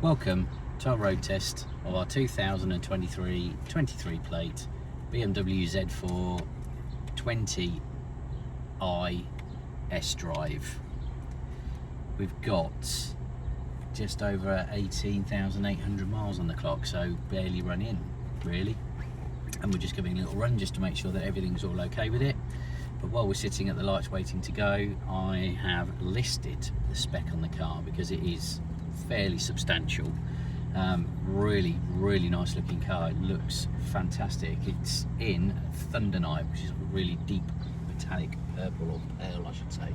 Welcome to our road test of our 2023 23 plate BMW Z4 20i sDrive. We've got just over 18,800 miles on the clock, so barely run in really, and we're just giving a little run just to make sure that everything's all okay with it. But while we're sitting at the lights waiting to go, I have listed the spec on the car because it is fairly substantial. Really nice looking car. It looks fantastic. It's in Thundernight, which is a really deep metallic purple, or pale I should say.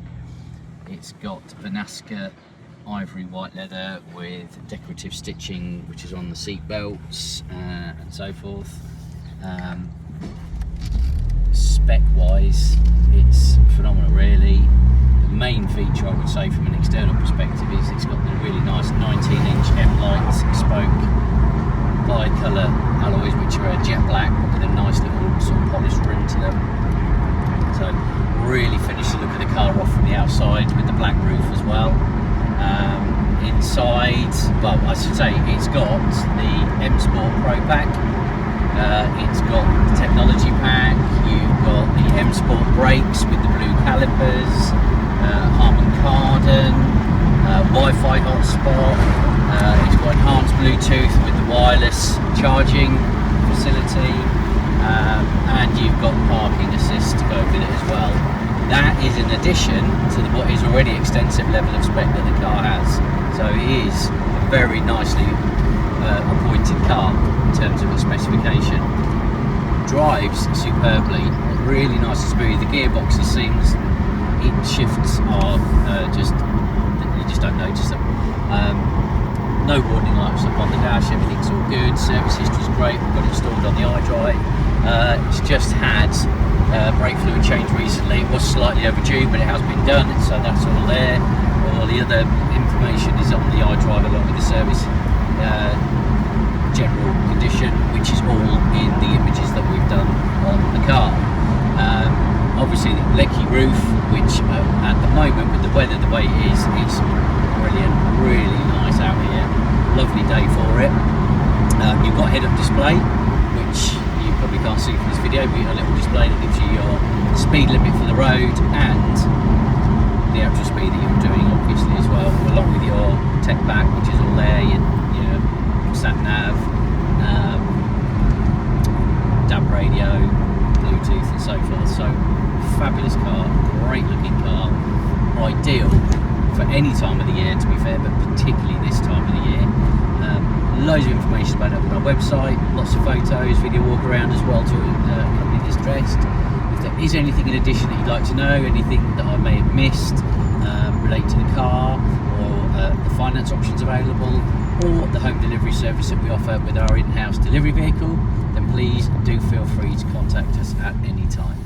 It's got Vernasca Ivory White leather with decorative stitching, which is on the seat belts and so forth. Spec wise, it's phenomenal really. The main feature I would say from an external perspective is it's got the really nice 19-inch M-Light spoke bi-colour alloys, which are jet black with a nice little sort of polished rim to them. So really finish the look of the car off from the outside with the black roof as well. Inside, well, I should say it's got the M Sport Pro pack. It's got the technology pack. You've got the M Sport brakes with the Blue Calipers, Harman Kardon, WiFi Hotspot. It's got enhanced Bluetooth with the wireless charging facility, and you've got parking assist to go with it as well. That is in addition to what is already extensive level of spec that the car has. So it is a very nicely appointed car in terms of its specification. Drives superbly, really nice and smooth. The gearbox is seamless. It shifts are you just don't notice them. No warning lights up on the dash, everything's all good. Service history's great. We've got it installed on the iDrive. It's just had brake fluid change recently. It was slightly overdue, but it has been done, so that's all there. All the other information is on the iDrive along with the service general condition, which is all in the images that we've done on the car. Obviously the leggy roof, which at the moment with the weather the way it is, it's brilliant, really nice out here. Lovely day for it. You've got head-up display, which you probably can't see from this video, but a little display that gives you your speed limit for the road and the actual speed that you're doing, obviously, as well, along with your tech pack, which is all there, your sat nav, DAB radio, Bluetooth and so forth. So fabulous car, great looking car, ideal for any time of the year, to be fair, but particularly this time of the year. Loads of information about it on our website, lots of photos, video walk around as well to accompany this test. If there is anything in addition that you'd like to know, anything that I may have missed related to the car, or the finance options available, or the home delivery service that we offer with our in-house delivery vehicle, then please do feel free to contact us at any time.